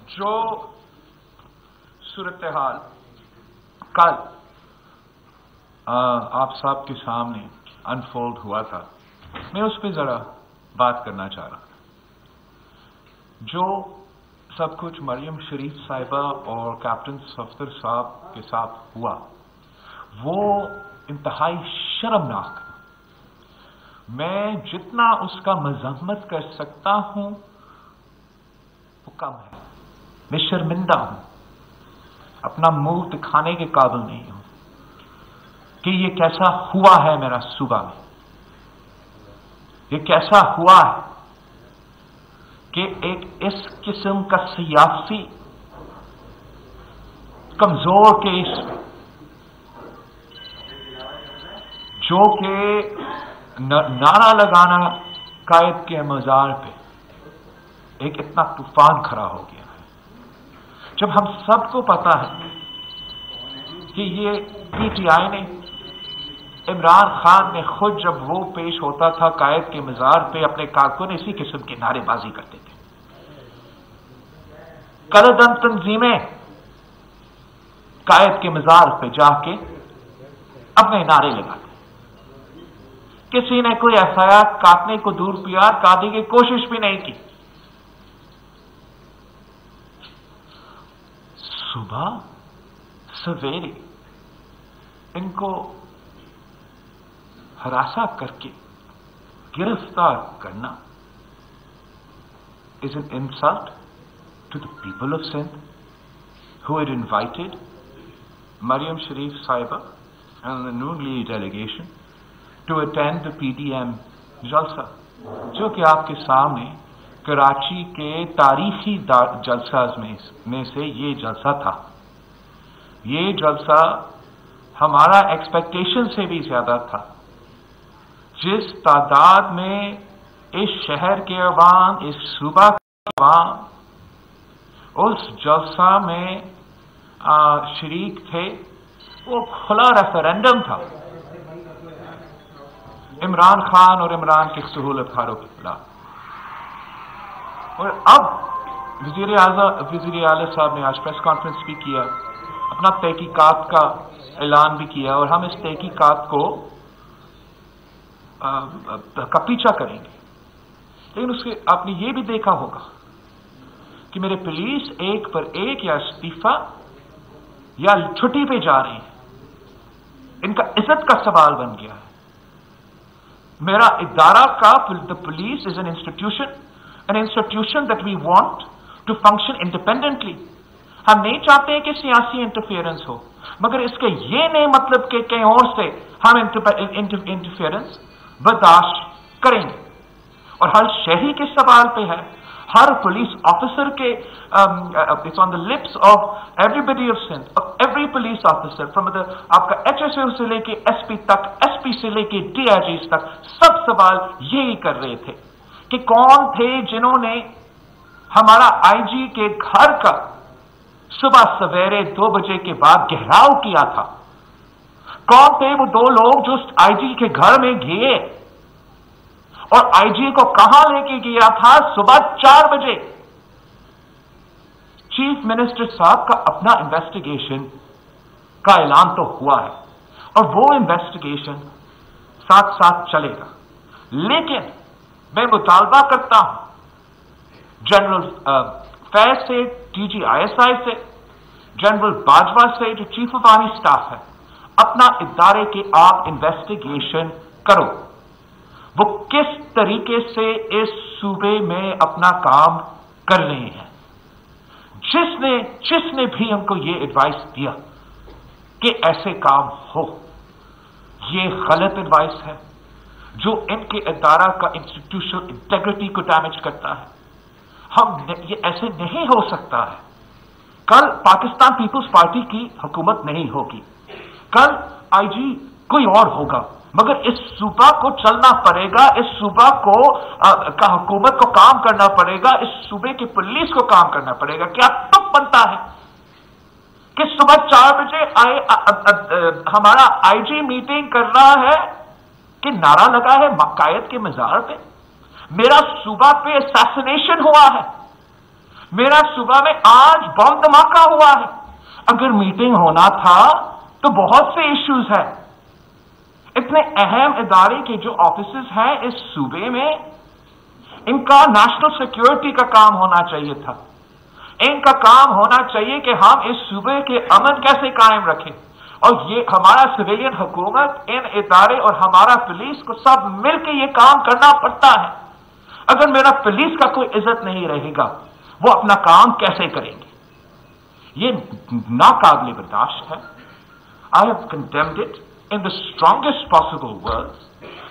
जो सूरत हाल कल आप सब के सामने अनफोल्ड हुआ था, मैं उस पर जरा बात करना चाह रहा था। जो सब कुछ मरियम शरीफ साहिबा और कैप्टन सफदर साहब के साथ हुआ वो इंतहाई शर्मनाक। मैं जितना उसका मजम्मत कर सकता हूं वो कम है। मैं शर्मिंदा हूं, अपना मुंह दिखाने के काबिल नहीं हूं कि ये कैसा हुआ है मेरा सूबा में। ये कैसा हुआ है कि एक इस किस्म का सियासी कमजोर केस में जो कि नारा लगाना कायद के मजार पे एक इतना तूफान खड़ा हो गया है, जब हम सबको पता है कि ये पीटीआई ने इमरान खान ने खुद जब वो पेश होता था कायद के मजार पे अपने कारकुन इसी किस्म की नारेबाजी करते थे। कलदम तंजीमें कायद के मजार पे जाके अपने नारे लगाते। किसी ने कोई एफआईआर काटने को दूर पीआर काटने की कोशिश भी नहीं की। सुबह सवेरे इनको हरासा करके गिरफ्तार करना is an insult to the people of Sindh who had invited Maryam Sharif Sahiba and the Noon League delegation to attend the PDM जलसा, जो कि आपके सामने कराची के तारीखी जलसा में से ये जलसा था। ये जलसा हमारा एक्सपेक्टेशन से भी ज्यादा था। जिस तादाद में इस शहर के अवाम, इस सूबा के अवाम उस जलसा में शरीक थे, वो खुला रेफरेंडम था इमरान खान और इमरान के सहूलत खारों के खिलाफ। और अब वज़ीर आला साहब ने आज प्रेस कॉन्फ्रेंस भी किया, अपना तहकीकात का ऐलान भी किया, और हम इस तहकीकात को का पीछा करेंगे। लेकिन उसके आपने ये भी देखा होगा कि मेरे पुलिस एक पर एक या इस्तीफा या छुट्टी पे जा रही है। इनका इज्जत का सवाल बन गया है। मेरा इदारा का the police is an institution that we want to function independently. हम नहीं चाहते हैं कि सियासी इंटरफेरेंस हो, मगर इसके ये नहीं मतलब कि कहीं और से हम इंटरफेरेंस बर्दाश्त करेंगे। और हर शहरी के सवाल पे है, हर पुलिस ऑफिसर के it's on the lips of everybody of Sindh, of every police officer from the आपका एचएसओ से लेके एसपी तक, एसपी से लेके डीआईजी तक, सब सवाल यही कर रहे थे कि कौन थे जिन्होंने हमारा आईजी के घर का सुबह सवेरे 2 बजे के बाद घेराव किया था। कौन थे वो 2 लोग जो आईजी के घर में गए और आईजी को कहां लेके गया था? सुबह 4 बजे। चीफ मिनिस्टर साहब का अपना इन्वेस्टिगेशन का ऐलान तो हुआ है और वो इन्वेस्टिगेशन साथ साथ चलेगा। लेकिन मैं मुतालबा करता हूं जनरल फैज से, DGISI से, जनरल बाजवा से, जो चीफ ऑफ आर्मी स्टाफ है, अपना इदारे के आप इन्वेस्टिगेशन करो। वो किस तरीके से इस सूबे में अपना काम कर रहे हैं। जिसने भी हमको ये एडवाइस दिया कि ऐसे काम हो, ये गलत एडवाइस है जो इनके इदारा का इंस्टीट्यूशनल इंटेग्रिटी को डैमेज करता है। ये ऐसे नहीं हो सकता है। कल पाकिस्तान पीपुल्स पार्टी की हुकूमत नहीं होगी, कल आईजी कोई और होगा, मगर इस सूबा को चलना पड़ेगा, इस सूबा को का हुकूमत को काम करना पड़ेगा, इस सूबे की पुलिस को काम करना पड़ेगा। क्या तुम बनता है कि सुबह 4 बजे हमारा आईजी मीटिंग कर रहा है कि नारा लगा है मकायद के मजार पे, मेरा सूबा पे असैसिनेशन हुआ है, मेरा सुबह में आज बम धमाका हुआ है। अगर मीटिंग होना था तो बहुत से इश्यूज है। इतने अहम इदारे के जो ऑफिसेज हैं इस सूबे में, इनका नेशनल सिक्योरिटी का काम होना चाहिए था। इनका काम होना चाहिए कि हम इस सूबे के अमन कैसे कायम रखें, और ये हमारा सिविलियन हुकूमत, इन इदारे और हमारा पुलिस को सब मिलकर ये काम करना पड़ता है। अगर मेरा पुलिस का कोई इज्जत नहीं रहेगा, वो अपना काम कैसे करेंगे? ये नाकाबिले बर्दाश्त है। I have condemned it in the strongest possible words.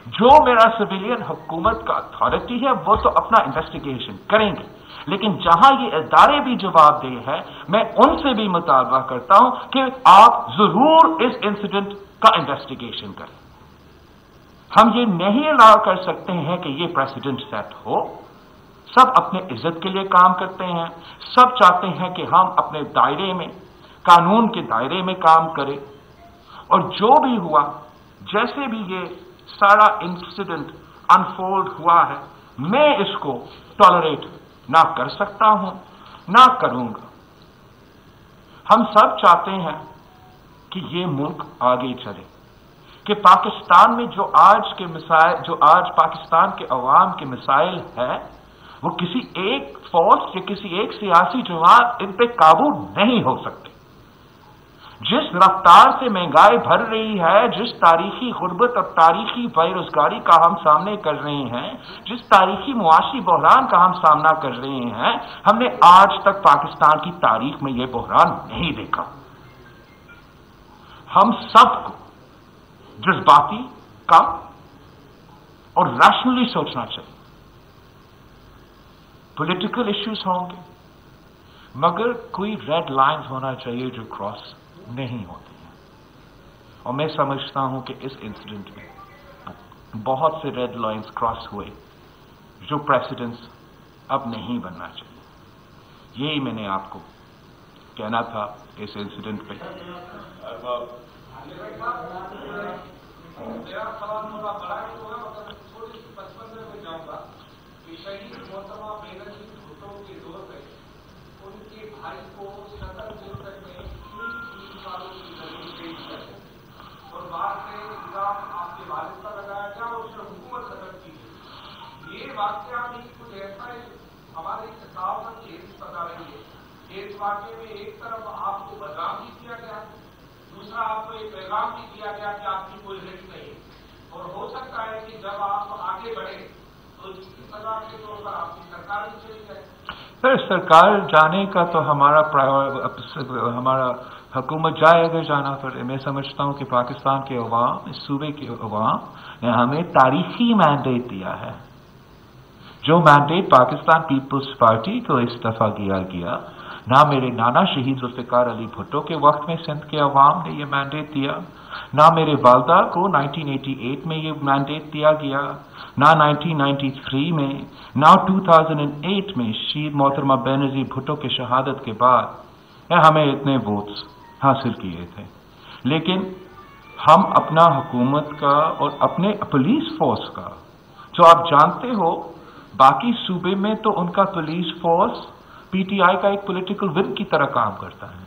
जो मेरा सिविलियन हुकूमत का अथॉरिटी है वो तो अपना इन्वेस्टिगेशन करेंगे, लेकिन जहां ये इदारे भी जवाबदेह है, मैं उनसे भी मुतालबा करता हूं कि आप जरूर इस इंसिडेंट का इन्वेस्टिगेशन करें। हम ये नहीं अलाउ कर सकते हैं कि ये प्रेसिडेंट सेट हो। सब अपने इज्जत के लिए काम करते हैं, सब चाहते हैं कि हम अपने दायरे में, कानून के दायरे में काम करें, और जो भी हुआ, जैसे भी ये सारा इंसिडेंट अनफोल्ड हुआ है, मैं इसको टॉलरेट ना कर सकता हूं, ना करूंगा। हम सब चाहते हैं कि ये मुल्क आगे चले, कि पाकिस्तान में जो आज पाकिस्तान के अवाम के मसाइल है, वो किसी एक फोर्स या किसी एक सियासी जमात इन पे काबू नहीं हो सकते। जिस रफ्तार से महंगाई बढ़ रही है, जिस तारीखी गुर्बत और तारीखी बेरोजगारी का हम सामने कर रहे हैं, जिस तारीखी मुआशी बहरान का हम सामना कर रहे हैं, हमने आज तक पाकिस्तान की तारीख में यह बहरान नहीं देखा। हम सबको जज्बाती, कम और रैशनली सोचना चाहिए। पॉलिटिकल इश्यूज होंगे, मगर कोई रेड लाइंस होना चाहिए जो क्रॉस नहीं होती हैं। और मैं समझता हूं कि इस इंसिडेंट में बहुत से रेड लाइंस क्रॉस हुए जो प्रेसिडेंट्स अब नहीं बनना चाहिए। यही मैंने आपको कहना था इस इंसिडेंट पे। मेरा सवाल थोड़ा बड़ा ही होगा, मतलब थोड़ी सी 55 में जाऊंगा कि शहीद मोहतरमा बेनजीर भुट्टो के दौर में उनके भाई को सदर जेल तक में 3 सालों की जमीन दे दिया है, और बाद में इल्जाम आपके वालिद पर लगाया गया और उसने हुकूमत खत्म की है। ये वाकया में कुछ ऐसा है, हमारे किताब में केस बता रही है कि इस वाकये में एक तरफ आपको बदनाम भी किया गया, दूसरा आपको एक पैगाम भी दिया गया कि आपकी कोई रिस्क नहीं, और हो सकता है कि जब आप आगे बढ़े तो इसकी सजा के तौर पर आपकी सरकार भी चली जाए। फिर सरकार जाने का तो हमारा हुकूमत जाए अगर जाना पड़े। मैं समझता हूं कि पाकिस्तान के अवाम, इस सूबे के अवाम ने हमें तारीखी मैंडेट दिया है। जो मैंडेट पाकिस्तान पीपल्स पार्टी को इस दफा किया गया, ना मेरे नाना शहीद जुल्फिकार अली भुट्टो के वक्त में सिंध के अवाम ने यह मैंडेट दिया, ना मेरे वालदा को 1988 में ये मैंडेट दिया गया, ना 1993 में, ना 2008 में शहीद मोहतरमा बेनजीर भुट्टो की शहादत के बाद हमें इतने वोट्स हासिल किए थे। लेकिन हम अपना हुकूमत का और अपने पुलिस फोर्स का, जो आप जानते हो बाकी सूबे में तो उनका पुलिस फोर्स पीटीआई का एक पॉलिटिकल विंग की तरह काम करता है,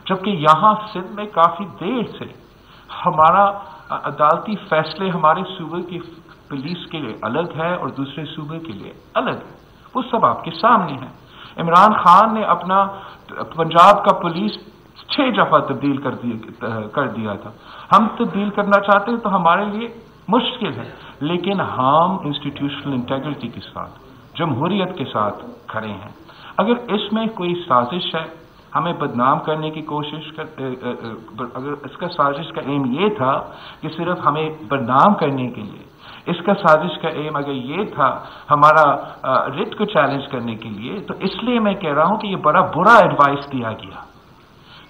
जबकि यहां सिंध में काफी देर से हमारा अदालती फैसले हमारे सूबे की पुलिस के लिए अलग है और दूसरे सूबे के लिए अलग है। वो सब आपके सामने है। इमरान खान ने अपना पंजाब का पुलिस 6 दफा तब्दील कर दिया था। हम तब्दील करना चाहते हैं तो हमारे लिए मुश्किल है, लेकिन हम इंस्टीट्यूशनल इंटेग्रिटी के साथ, जमहूरियत के साथ खड़े हैं। अगर इसमें कोई साजिश है, हमें बदनाम करने की कोशिश अगर इसका साजिश का एम ये था कि सिर्फ हमें बदनाम करने के लिए, इसका साजिश का एम अगर ये था हमारा रिट को चैलेंज करने के लिए, तो इसलिए मैं कह रहा हूं कि ये बड़ा बुरा एडवाइस दिया गया।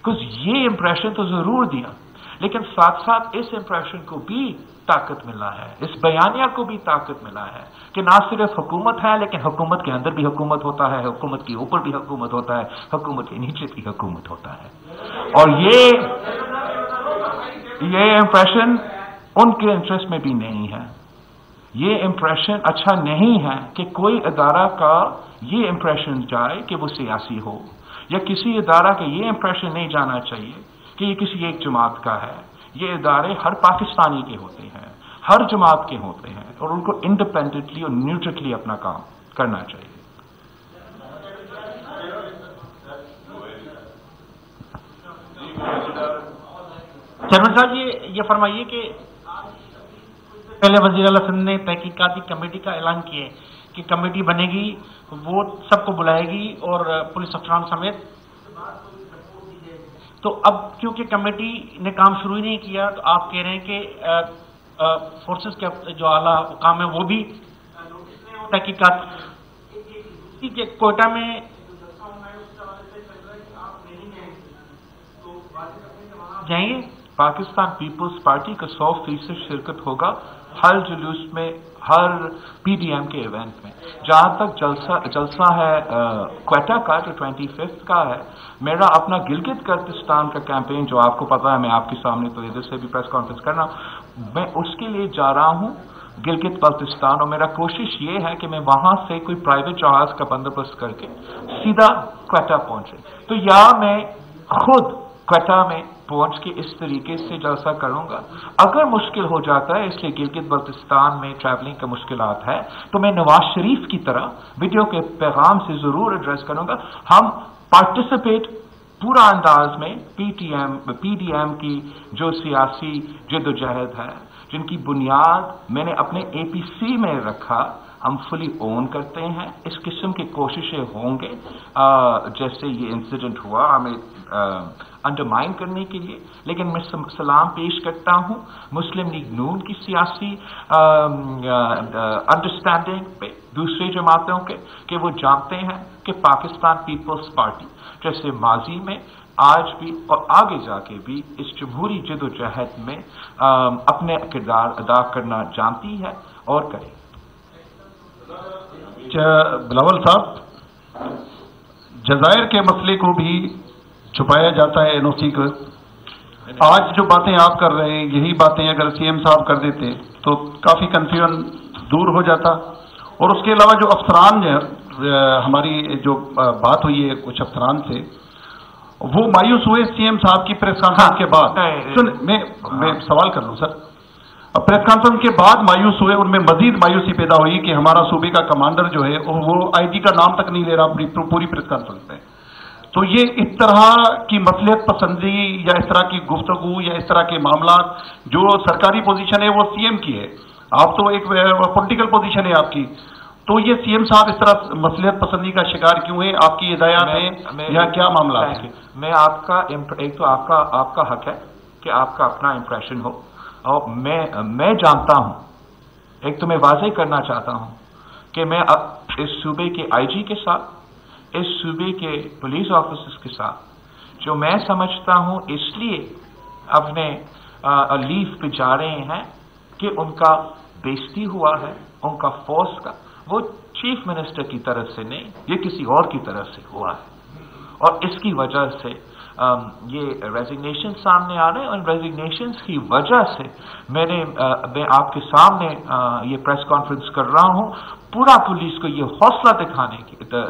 कुछ ये इंप्रेशन तो जरूर दिया, लेकिन साथ साथ इस इंप्रेशन को भी ताकत मिला है, इस बयानिया को भी ताकत मिला है कि ना सिर्फ हुकूमत है, लेकिन हुकूमत के अंदर भी हुकूमत होता है, हुकूमत के ऊपर भी हुकूमत होता है, हुकूमत के नीचे भी हुकूमत होता है। और ये इंप्रेशन उनके इंटरेस्ट में भी नहीं है। یہ امپریشن اچھا نہیں ہے کہ کوئی ادارہ کا یہ امپریشن جائے کہ وہ سیاسی ہو، یا کسی ادارہ کا یہ امپریشن نہیں جانا چاہیے کہ یہ کسی ایک جماعت کا ہے. یہ ادارے ہر پاکستانی کے ہوتے ہیں، ہر جماعت کے ہوتے ہیں، اور ان کو انڈیپینڈنٹلی اور نیوٹرلی اپنا کام کرنا چاہیے. چیئرمین صاحب یہ فرمائیے کہ پہلے وزیر اعلیٰ سندھ نے تحقیقاتی کمیٹی کا اعلان کیا ہے کہ کمیٹی بنے گی، وہ سب کو بلائے گی اور پولیس افسران سمیت. تو اب کیونکہ کمیٹی نے کام شروع ہی نہیں کیا تو آپ کہہ رہے ہیں کہ فورسز کے جو اعلیٰ حکام ہیں وہ بھی تحقیقات کہ کوئٹہ میں جائیں گے. پاکستان پیپلز پارٹی کا 100% شرکت ہوگا ہر جلوس میں، ہر پی ڈی ایم کے ایونٹ میں. جہاں تک جلسہ ہے کوئٹہ کا جو 25 کا ہے، میرا اپنا گلگت بلتستان کا کیمپین جو آپ کو پتا ہے، میں آپ کے سامنے تو ادھر سے بھی پریس کانفرنس کرنا، میں اس کے لیے جا رہا ہوں گلگت بلتستان، اور میرا کوشش یہ ہے کہ میں وہاں سے کوئی پرائیویٹ جہاز کا بندوبست کر کے سیدھا کوئٹہ پہنچے. تو یا میں خود کوئٹہ میں پہنچ کے اس طریقے سے جلسہ کروں گا. اگر مشکل ہو جاتا ہے، اس لیے گلگت بلتستان میں ٹریولنگ کا مشکلات ہے، تو میں نواز شریف کی طرح ویڈیو کے پیغام سے ضرور ایڈریس کروں گا. ہم پارٹیسپیٹ پورا انداز میں پی ڈی ایم کی جو سیاسی جدوجہد ہے، جن کی بنیاد میں نے اپنے اے پی سی میں رکھا، ہم فلی اون کرتے ہیں. اس قسم کی کوششیں ہوں گے جیسے یہ انسیڈنٹ ہوا ہمیں انڈرمائن کرنے کے لیے، لیکن میں سلام پیش کرتا ہوں مسلم لیگ نون کی سیاسی انڈرسٹینڈنگ پہ دوسری جماعتوں کے، کہ وہ جانتے ہیں کہ پاکستان پیپلز پارٹی جیسے ماضی میں، آج بھی اور آگے جا کے بھی اس جمہوری جد و جہد میں اپنے کردار ادا کرنا جانتی ہے اور کرے. بلاول صاحب، جزائر کے مسئلے کو بھی چھپایا جاتا ہے این او سی کو. آج جو باتیں آپ کر رہے ہیں، یہی باتیں اگر سی ایم صاحب کر دیتے تو کافی کنفیوژن دور ہو جاتا. اور اس کے علاوہ جو افسران ہماری جو بات ہوئی ہے کچھ افسران سے، وہ مایوس ہوئے سی ایم صاحب کی پریس کانفرنس کے بعد. میں سوال کر لوں سر. پریس کانفرنس کے بعد مایوس ہوئے، ان میں مزید مایوسی پیدا ہوئی کہ ہمارا صوبے کا کمانڈر جو ہے وہ آئی جی کا نام تک نہیں لے رہا پوری پریس کانفرنس میں. تو یہ اس طرح کی مصلحت پسندی یا اس طرح کی گفتگو یا اس طرح کے معاملات، جو سرکاری پوزیشن ہے وہ سی ایم کی ہے، آپ تو ایک پولیٹیکل پوزیشن ہے آپ کی، تو یہ سی ایم صاحب اس طرح مصلحت پسندی کا شکار کیوں ہیں؟ آپ کی ہدایات ہیں یا کیا معاملہ ہے؟ میں آپ کا ایک تو آپ کا حق ہے کہ آپ کا اپنا امپریشن ہو، اور میں جانتا ہوں، ایک تو میں واضح کرنا چاہتا ہوں کہ میں اس صوبے کے آئی جی کے ساتھ، اس صوبے کے پولیس آفیسرز کے ساتھ، جو میں سمجھتا ہوں اس لیے اپنے لیو پہ جا رہے ہیں کہ ان کا بےعزتی ہوا ہے، ان کا فورس کا، وہ چیف منسٹر کی طرف سے نہیں، یہ کسی اور کی طرف سے ہوا ہے. اور اس کی وجہ سے یہ ریزگنیشن سامنے آ رہے ہیں، اور ریزگنیشنز کی وجہ سے میں آپ کے سامنے یہ پریس کانفرنس کر رہا ہوں، پورا پولیس کو یہ حوصلہ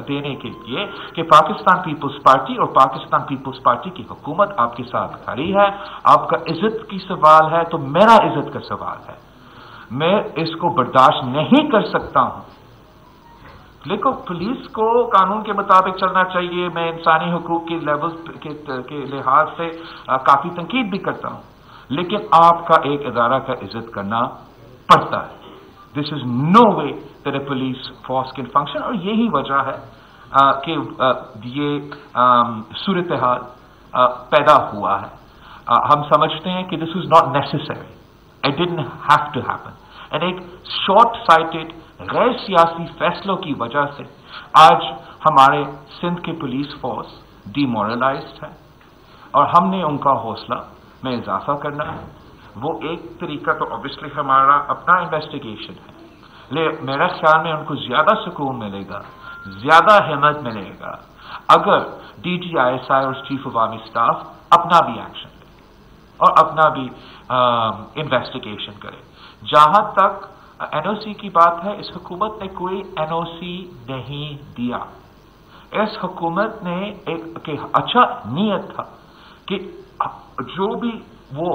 دینے کے لیے کہ پاکستان پیپلز پارٹی اور پاکستان پیپلز پارٹی کی حکومت آپ کے ساتھ کھڑی ہے. آپ کا عزت کی سوال ہے تو میرا عزت کا سوال ہے. میں اس کو برداشت نہیں کر سکتا ہوں. لیکن پولیس کو قانون کے مطابق چلنا چاہیے. میں انسانی حقوق کے لیول کے لحاظ سے کافی تنقید بھی کرتا ہوں، لیکن آپ کا ایک ادارہ کا عزت کرنا پڑتا ہے. This is no way that a police force can function. اور یہی وجہ ہے کہ یہ صورتحال پیدا ہوا ہے. ہم سمجھتے ہیں کہ this is not necessary, it didn't have to happen. And ایک شارٹ سائٹڈ غیر سیاسی فیصلوں کی وجہ سے آج ہمارے سندھ کی پولیس فورس ڈی مورلائزڈ ہے، اور ہم نے ان کا حوصلہ میں اضافہ کرنا ہے. وہ ایک طریقہ تو obviously ہمارا اپنا انویسٹیگیشن ہے، لیکن میرا خیال میں ان کو زیادہ سکون ملے گا، زیادہ ہمت ملے گا اگر D G I S I اور چیف آف آرمی اسٹاف اپنا بھی ایکشن لے اور اپنا بھی انویسٹیگیشن کرے. جہاں تک NOC की बात है, इस हुकूमत ने कोई NOC नहीं दिया। इस हुकूमत ने एक अच्छा नीयत था कि जो भी वो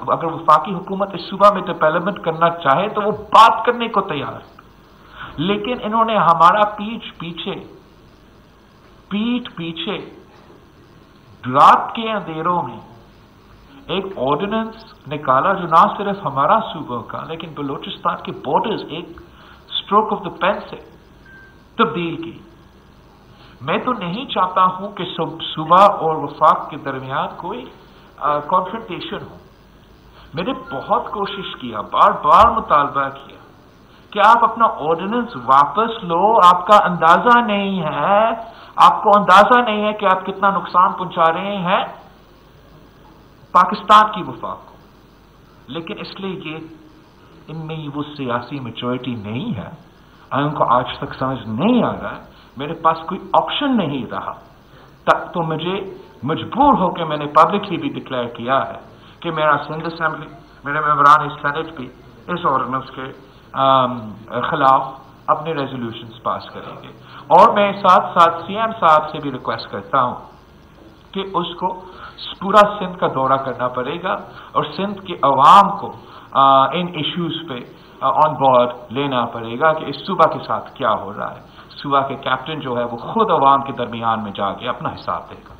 अगर वफाकी हुकूमत इस सूबा में डेवलपमेंट करना चाहे तो वो बात करने को तैयार है, लेकिन इन्होंने हमारा पीठ पीछे रात के अंधेरों में एक ऑर्डिनेंस निकाला जो ना सिर्फ हमारा सूबा का लेकिन बलूचिस्तान के बॉर्डर्स एक स्ट्रोक ऑफ द पेन से तब्दील की। मैं तो नहीं चाहता हूं कि सूबा और वफाक के दरमियान कोई कॉन्फ्रंटेशन हो। मैंने बहुत कोशिश किया, बार बार मुतालबा किया कि आप अपना ऑर्डिनेंस वापस लो। आपका अंदाजा नहीं है, आपको अंदाजा नहीं है कि आप कितना नुकसान पहुंचा रहे हैं पाकिस्तान की वफाक को। लेकिन इसलिए ये इनमें वो सियासी मैच्योरिटी नहीं है, उनको आज तक समझ नहीं आ रहा है। मेरे पास कोई ऑप्शन नहीं रहा, तब तो मुझे मजबूर होकर मैंने पब्लिकली भी डिक्लेयर किया है कि मेरा सिंध असेंबली, मेरे मेंबरान सेनेट भी इस ऑर्डिनेंस के खिलाफ अपने रेजोल्यूशंस पास करेंगे। और मैं साथ साथ CM साहब से भी रिक्वेस्ट करता हूं कि उसको पूरा सिंध का दौरा करना पड़ेगा और सिंध के अवाम को इन इश्यूज पे ऑन बोर्ड लेना पड़ेगा कि इस सूबा के साथ क्या हो रहा है। सूबा के कैप्टन जो है वो खुद अवाम के दरमियान में जाके अपना हिसाब देगा।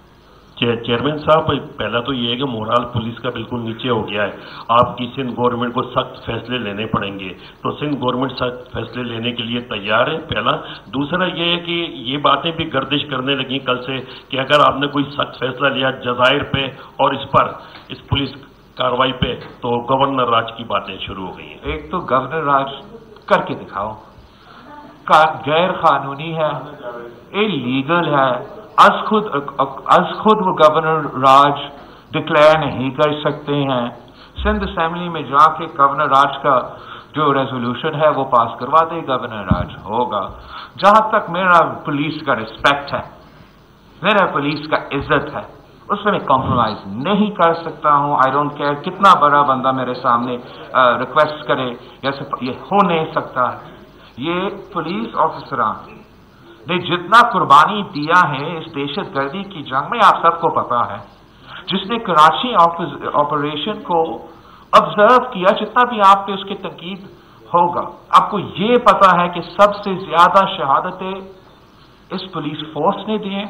चेयरमैन साहब, पहला तो ये है कि मोरल पुलिस का बिल्कुल नीचे हो गया है। आपकी सिंध गवर्नमेंट को सख्त फैसले लेने पड़ेंगे, तो सिंध गवर्नमेंट सख्त फैसले लेने के लिए तैयार है, पहला। दूसरा ये है कि ये बातें भी गर्दिश करने लगी कल से कि अगर आपने कोई सख्त फैसला लिया जजायर पे और इस पुलिस कार्रवाई पे तो गवर्नर राज की बातें शुरू हो गई हैं। एक तो गवर्नर राज करके दिखाओ, गैर कानूनी है, इलीगल है। आज खुद वो गवर्नर राज डिक्लेयर नहीं कर सकते हैं। सिंध असेंबली में जाके गवर्नर राज का जो रेजोल्यूशन है वो पास करवा दे, गवर्नर राज होगा। जहां तक मेरा पुलिस का रिस्पेक्ट है, मेरा पुलिस का इज्जत है, उसमें मैं कॉम्प्रोमाइज नहीं कर सकता हूं। आई डोंट केयर कितना बड़ा बंदा मेरे सामने रिक्वेस्ट करे, ये हो नहीं सकता है। ये पुलिस ऑफिसरान ने जितना कुर्बानी दिया है इस दहशतगर्दी की जंग में, आप सबको पता है। जिसने कराची ऑपरेशन को ऑब्जर्व किया, जितना भी आप पे उसकी तनकीद होगा, आपको ये पता है कि सबसे ज्यादा शहादतें इस पुलिस फोर्स ने दी हैं,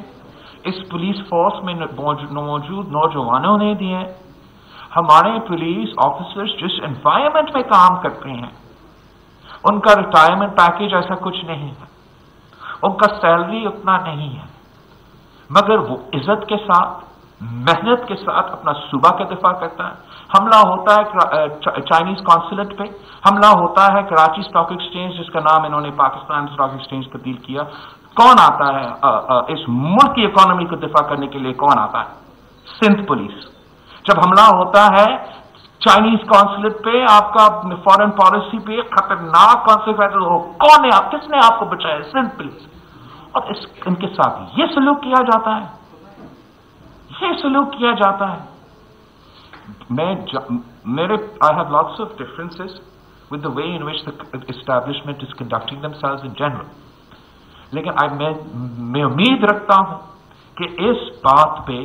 इस पुलिस फोर्स में मौजूद नौजवानों ने दिए। हमारे पुलिस ऑफिसर्स जिस एनवायरमेंट में काम करते हैं, उनका रिटायरमेंट पैकेज ऐसा कुछ नहीं है, उनका सैलरी उतना नहीं है, मगर वो इज्जत के साथ, मेहनत के साथ अपना सूबा का दिफा करता है। हमला होता है चाइनीज कॉन्सुलेट पे, हमला होता है कराची स्टॉक एक्सचेंज, जिसका नाम इन्होंने पाकिस्तान स्टॉक एक्सचेंज तब्दील किया। कौन आता है इस मुल्क की इकोनॉमी को दिफा करने के लिए? कौन आता है? सिंध पुलिस। जब हमला होता है चाइनीज कॉन्सुलेट पे, आपका फॉरेन पॉलिसी पे खतरनाक कॉन्सिक्वेंसेस हो, किसने आपको बचाया? सिंध पुलिस। और इनके साथ ये सलूक किया जाता है, ये सलूक किया जाता है। I have lots of differences with the way in which the establishment is conducting themselves in general. लेकिन मैं उम्मीद रखता हूं कि इस बात पे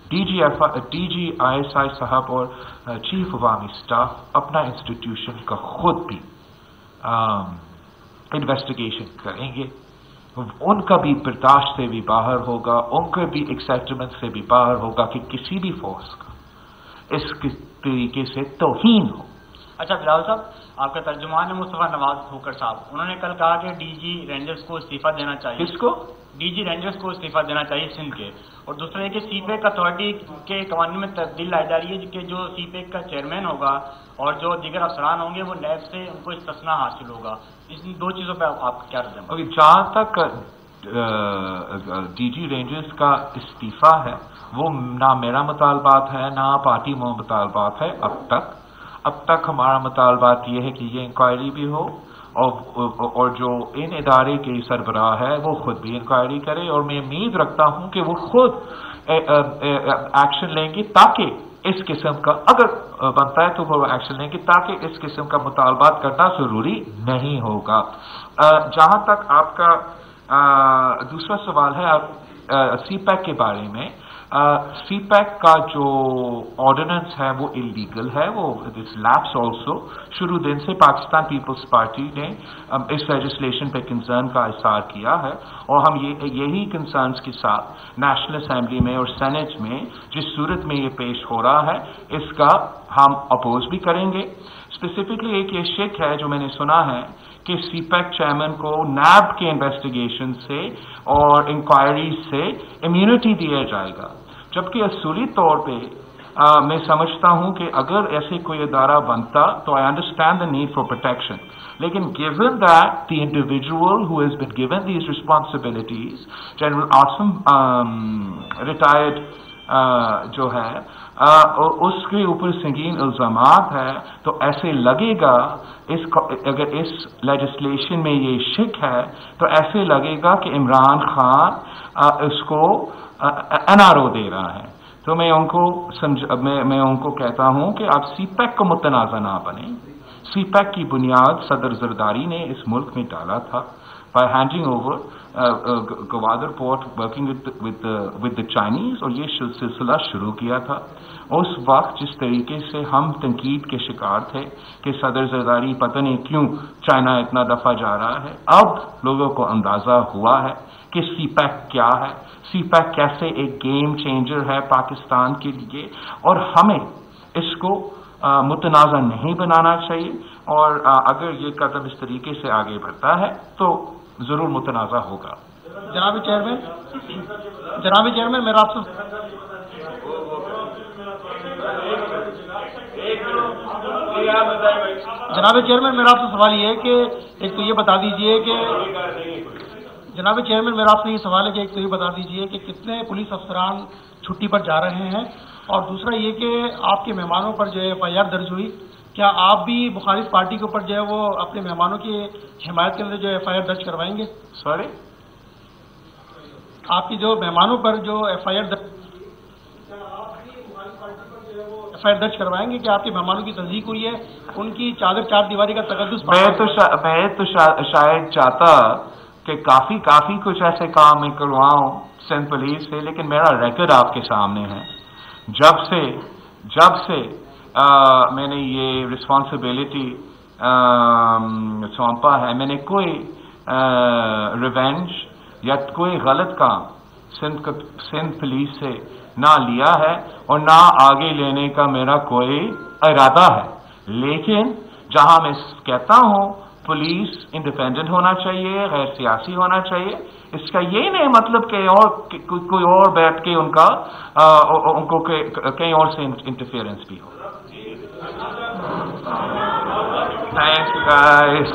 DG ISI साहब और चीफ अवामी स्टाफ अपना इंस्टीट्यूशन का खुद भी इन्वेस्टिगेशन करेंगे। उनका भी बर्दाश्त से भी बाहर होगा, उनके भी एक्सेप्टेंस से भी बाहर होगा कि किसी भी फोर्स का इस तरीके से तौहीन हो। अच्छा बिलावल साहब, आपका तर्जुमान है मुस्तफा नवाज खोकर साहब, उन्होंने कल कहा कि DG रेंजर्स को इस्तीफा देना चाहिए। किसको? DG रेंजर्स को इस्तीफा देना चाहिए सिंध के। और दूसरा है कि सीपेक अथॉरिटी के कवानीन में तब्दील लाई जा रही है कि जो सीपेक का चेयरमैन होगा और जो दीगर अफसरान होंगे वो नैब से उनको इस्तिस्ना हासिल होगा। इन दो चीजों पर आप क्या रहे हैं? अभी जहां तक DG रेंजर्स का इस्तीफा है, वो ना मेरा मुतालबात है ना पार्टी मुतालबात है। अब तक हमारा मुतालबात ये है कि ये इंक्वायरी भी हो और जो इन इदारे के सरबराह है वो खुद भी इंक्वायरी करे। और मैं उम्मीद रखता हूं कि वो खुद एक्शन लेंगे ताकि इस किस्म का अगर बनता है तो वो एक्शन लेंगे, ताकि इस किस्म का मुतालबात करना जरूरी नहीं होगा। जहां तक आपका दूसरा सवाल है CPEC के बारे में, CPEC का जो ऑर्डिनेंस है वो इलीगल है, वो दिस लैप्स ऑल्सो। शुरू दिन से पाकिस्तान पीपल्स पार्टी ने इस लेजिस्लेशन पे कंसर्न का इज़हार किया है, और हम यही कंसर्न्स के साथ नेशनल असेंबली में और सेनेट में जिस सूरत में ये पेश हो रहा है इसका हम अपोज भी करेंगे। स्पेसिफिकली एक ये शिक है जो मैंने सुना है कि CPEC चेयरमैन को NAB के इन्वेस्टिगेशन से और इंक्वायरी से इम्यूनिटी दिया जाएगा, जबकि असूली तौर पे मैं समझता हूं कि अगर ऐसे कोई इदारा बनता तो I understand the need for protection, लेकिन given that the individual who has been given these responsibilities, general Asim retired जो है उसके ऊपर संगीन इल्जामात है, तो ऐसे लगेगा अगर इस लेजिस्लेशन में ये शिक है तो ऐसे लगेगा कि इमरान खान इसको NRO दे रहा है। तो मैं उनको कहता हूं कि आप CPEC को मुतनाज़ा ना बने। CPEC की बुनियाद सदर जरदारी ने इस मुल्क में डाला था by handing over Gwadar port working with the Chinese, और ये सिलसिला शुरू किया था। उस वक्त जिस तरीके से हम तनकीद के शिकार थे कि सदर जरदारी पता नहीं क्यों चाइना इतना दफा जा रहा है, अब लोगों को अंदाजा हुआ है कि CPEC क्या है, CPEC कैसे एक गेम चेंजर है पाकिस्तान के लिए, और हमें इसको मुतनाज़ा नहीं बनाना चाहिए। और अगर ये कदम इस तरीके से आगे बढ़ता है तो जरूर मुतनाज़ा होगा। जनाब चेयरमैन मेरा आपसे जनाब चेयरमैन मेरा आपसे सवाल ये है कि एक तो ये बता दीजिए कि जनाब चेयरमैन मेरा आपसे ये सवाल है कि एक तो ये बता दीजिए कि कितने पुलिस अफसरान छुट्टी पर जा रहे हैं, और दूसरा ये कि आपके मेहमानों पर जो है FIR दर्ज हुई, क्या आप भी बुखारिस पार्टी के ऊपर जो है वो अपने मेहमानों की हिमायत के अंदर जो FIR दर्ज करवाएंगे? सॉरी, आपकी जो मेहमानों पर जो FIR दर्ज करवाएंगे कि आपके मेहमानों की तस्दीक हुई है, उनकी चार दीवारी का तकद्दुस? मैं तो शायद चाहता कि काफी कुछ ऐसे काम मैं करवाऊं सिंध पुलिस से, लेकिन मेरा रिकॉर्ड आपके सामने है। जब से मैंने ये रिस्पॉन्सिबिलिटी सौंपा है, मैंने कोई रिवेंज या कोई गलत काम सिंध पुलिस से ना लिया है और ना आगे लेने का मेरा कोई इरादा है। लेकिन जहां मैं कहता हूं पुलिस इंडिपेंडेंट होना चाहिए, गैर सियासी होना चाहिए, इसका ये नहीं मतलब कि और कोई और बैठ के उनको कहीं और से इंटरफेरेंस भी हो। Thanks guys.